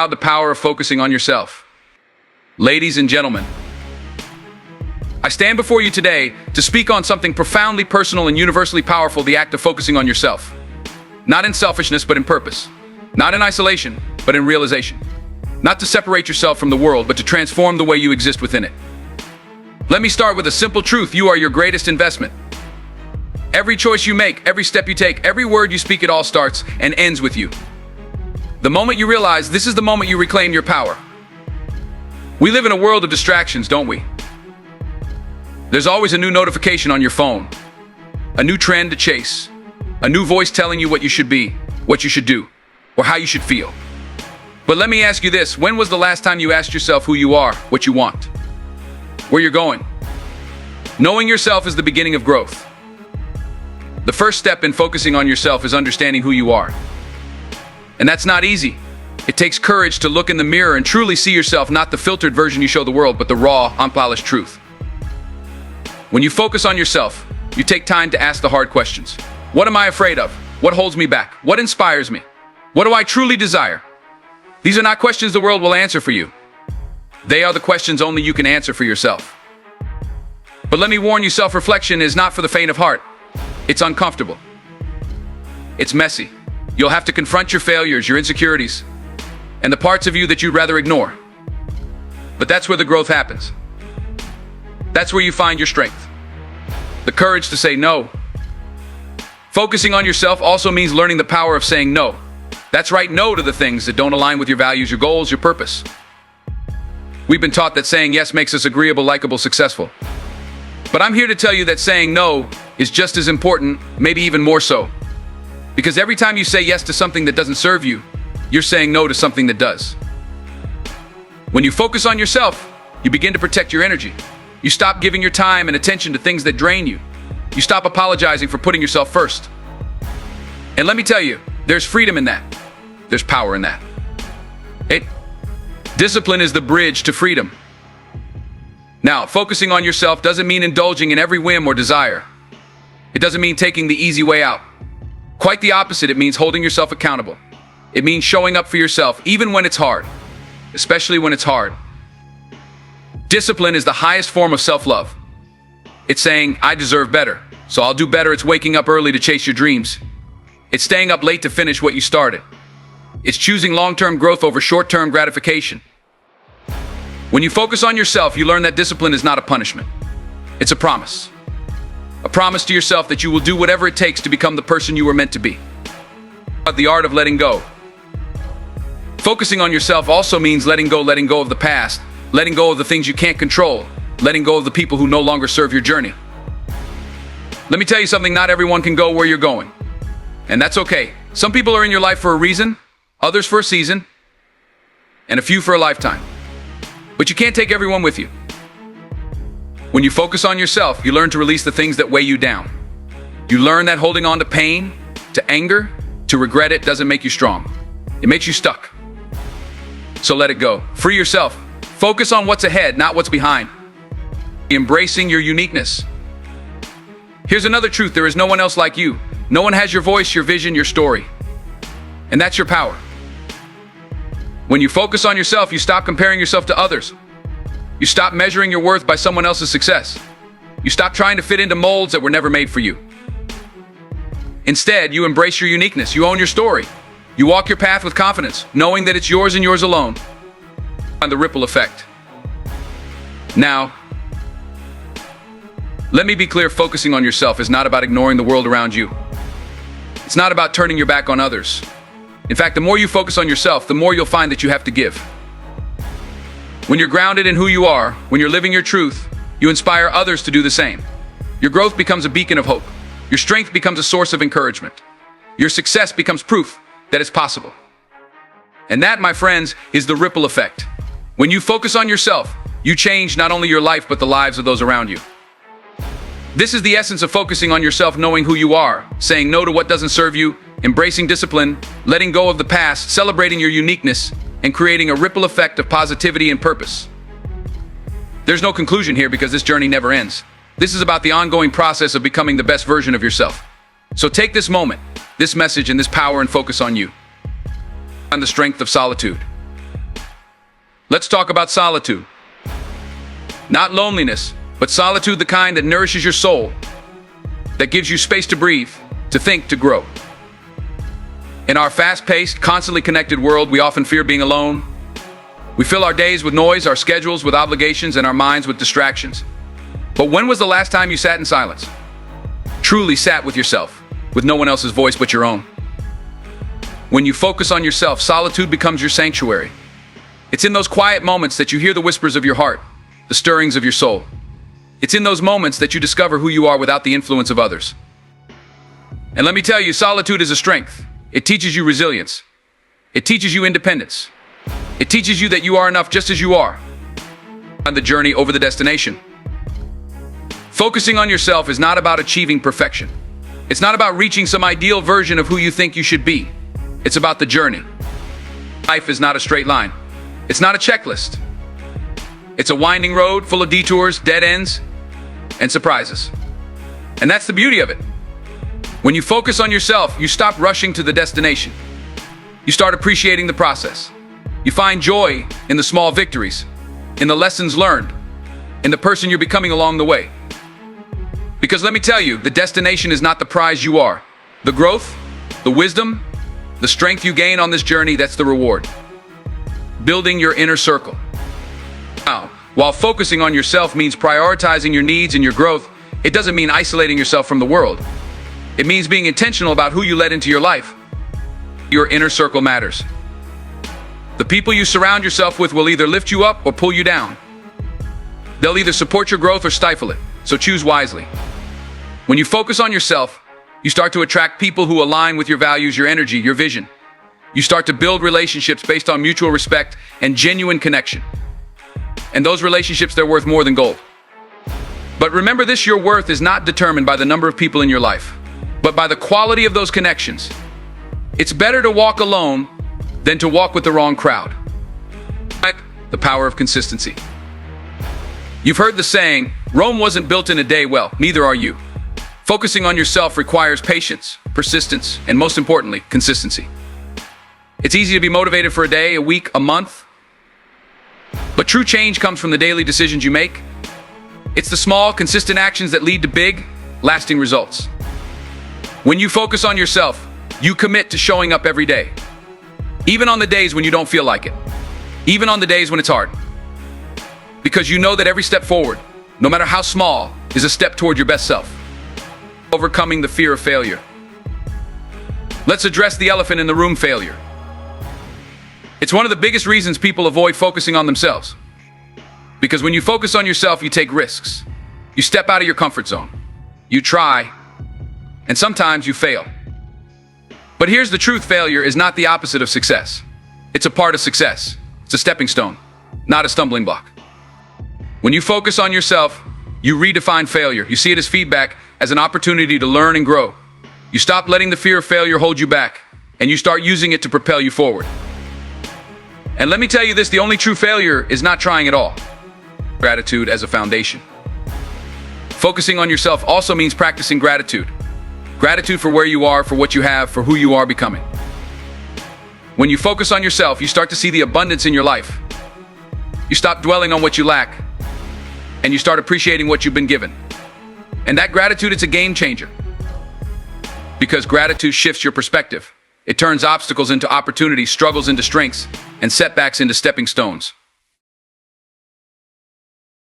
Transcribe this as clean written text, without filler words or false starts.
aloud the power of focusing on yourself. Ladies and gentlemen, I stand before you today to speak on something profoundly personal and universally powerful, the act of focusing on yourself. Not in selfishness, but in purpose. Not in isolation, but in realization. Not to separate yourself from the world, but to transform the way you exist within it. Let me start with a simple truth: you are your greatest investment. Every choice you make, every step you take, every word you speak, it all starts and ends with you. The moment you realize this is the moment you reclaim your power. We live in a world of distractions, don't we? There's always a new notification on your phone, a new trend to chase, a new voice telling you what you should be, what you should do, or how you should feel. But let me ask you this: when was the last time you asked yourself who you are, what you want, where you're going? Knowing yourself is the beginning of growth. The first step in focusing on yourself is understanding who you are. And that's not easy. It takes courage to look in the mirror and truly see yourself, not the filtered version you show the world, but the raw, unpolished truth. When you focus on yourself, you take time to ask the hard questions. What am I afraid of? What holds me back? What inspires me? What do I truly desire? These are not questions the world will answer for you. They are the questions only you can answer for yourself. But let me warn you, self-reflection is not for the faint of heart. It's uncomfortable. It's messy. You'll have to confront your failures, your insecurities, and the parts of you that you'd rather ignore. But that's where the growth happens. That's where you find your strength. The courage to say no. Focusing on yourself also means learning the power of saying no. That's right, no to the things that don't align with your values, your goals, your purpose. We've been taught that saying yes makes us agreeable, likable, successful. But I'm here to tell you that saying no is just as important, maybe even more so. Because every time you say yes to something that doesn't serve you, you're saying no to something that does. When you focus on yourself, you begin to protect your energy. You stop giving your time and attention to things that drain you. You stop apologizing for putting yourself first. And let me tell you, there's freedom in that. There's power in that. Discipline is the bridge to freedom. Now, focusing on yourself doesn't mean indulging in every whim or desire. It doesn't mean taking the easy way out. Quite the opposite, it means holding yourself accountable. It means showing up for yourself, even when it's hard, especially when it's hard. Discipline is the highest form of self-love. It's saying, I deserve better, so I'll do better. It's waking up early to chase your dreams. It's staying up late to finish what you started. It's choosing long-term growth over short-term gratification. When you focus on yourself, you learn that discipline is not a punishment. It's a promise. A promise to yourself that you will do whatever it takes to become the person you were meant to be. The art of letting go. Focusing on yourself also means letting go of the past, letting go of the things you can't control, letting go of the people who no longer serve your journey. Let me tell you something, not everyone can go where you're going. And that's okay. Some people are in your life for a reason, others for a season, and a few for a lifetime. But you can't take everyone with you. When you focus on yourself, you learn to release the things that weigh you down. You learn that holding on to pain, to anger, to regret it doesn't make you strong. It makes you stuck. So let it go. Free yourself. Focus on what's ahead, not what's behind. Embracing your uniqueness. Here's another truth: there is no one else like you. No one has your voice, your vision, your story. And that's your power. When you focus on yourself, you stop comparing yourself to others. You stop measuring your worth by someone else's success. You stop trying to fit into molds that were never made for you. Instead, you embrace your uniqueness. You own your story. You walk your path with confidence, knowing that it's yours and yours alone. And the ripple effect. Now, let me be clear, focusing on yourself is not about ignoring the world around you. It's not about turning your back on others. In fact, the more you focus on yourself, the more you'll find that you have to give. When you're grounded in who you are, when you're living your truth, you inspire others to do the same. Your growth becomes a beacon of hope. Your strength becomes a source of encouragement. Your success becomes proof that it's possible. And that, my friends, is the ripple effect. When you focus on yourself, you change not only your life, but the lives of those around you. This is the essence of focusing on yourself: knowing who you are, saying no to what doesn't serve you, embracing discipline, letting go of the past, celebrating your uniqueness, and creating a ripple effect of positivity and purpose. There's no conclusion here because this journey never ends. This is about the ongoing process of becoming the best version of yourself. So take this moment, this message, and this power and focus on you. And the strength of solitude. Let's talk about solitude. Not loneliness, but solitude, the kind that nourishes your soul, that gives you space to breathe, to think, to grow. In our fast-paced, constantly connected world, we often fear being alone. We fill our days with noise, our schedules with obligations, and our minds with distractions. But when was the last time you sat in silence? Truly sat with yourself, with no one else's voice but your own. When you focus on yourself, solitude becomes your sanctuary. It's in those quiet moments that you hear the whispers of your heart, the stirrings of your soul. It's in those moments that you discover who you are without the influence of others. And let me tell you, solitude is a strength. It teaches you resilience. It teaches you independence. It teaches you that you are enough just as you are. On the journey over the destination. Focusing on yourself is not about achieving perfection. It's not about reaching some ideal version of who you think you should be. It's about the journey. Life is not a straight line. It's not a checklist. It's a winding road full of detours, dead ends, and surprises. And that's the beauty of it. When you focus on yourself, you stop rushing to the destination. You start appreciating the process. You find joy in the small victories, in the lessons learned, in the person you're becoming along the way. Because let me tell you, the destination is not the prize you are. The growth, the wisdom, the strength you gain on this journey, that's the reward. Building your inner circle. Now, while focusing on yourself means prioritizing your needs and your growth, it doesn't mean isolating yourself from the world. It means being intentional about who you let into your life. Your inner circle matters. The people you surround yourself with will either lift you up or pull you down. They'll either support your growth or stifle it, so choose wisely. When you focus on yourself, you start to attract people who align with your values, your energy, your vision. You start to build relationships based on mutual respect and genuine connection. And those relationships, they're worth more than gold. But remember this, your worth is not determined by the number of people in your life, but by the quality of those connections. It's better to walk alone than to walk with the wrong crowd. The power of consistency. You've heard the saying, Rome wasn't built in a day. Well, neither are you. Focusing on yourself requires patience, persistence, and most importantly, consistency. It's easy to be motivated for a day, a week, a month. But true change comes from the daily decisions you make. It's the small, consistent actions that lead to big, lasting results. When you focus on yourself, you commit to showing up every day. Even on the days when you don't feel like it. Even on the days when it's hard. Because you know that every step forward, no matter how small, is a step toward your best self. Overcoming the fear of failure. Let's address the elephant in the room, failure. It's one of the biggest reasons people avoid focusing on themselves. Because when you focus on yourself, you take risks. You step out of your comfort zone. You try, and sometimes you fail. But here's the truth, failure is not the opposite of success. It's a part of success. It's a stepping stone, not a stumbling block. When you focus on yourself, you redefine failure. You see it as feedback, as an opportunity to learn and grow. You stop letting the fear of failure hold you back, and you start using it to propel you forward. And let me tell you this, the only true failure is not trying at all. Gratitude as a foundation. Focusing on yourself also means practicing gratitude. Gratitude for where you are, for what you have, for who you are becoming. When you focus on yourself, you start to see the abundance in your life. You stop dwelling on what you lack, and you start appreciating what you've been given. And that gratitude, it's a game changer. Because gratitude shifts your perspective. It turns obstacles into opportunities, struggles into strengths, and setbacks into stepping stones.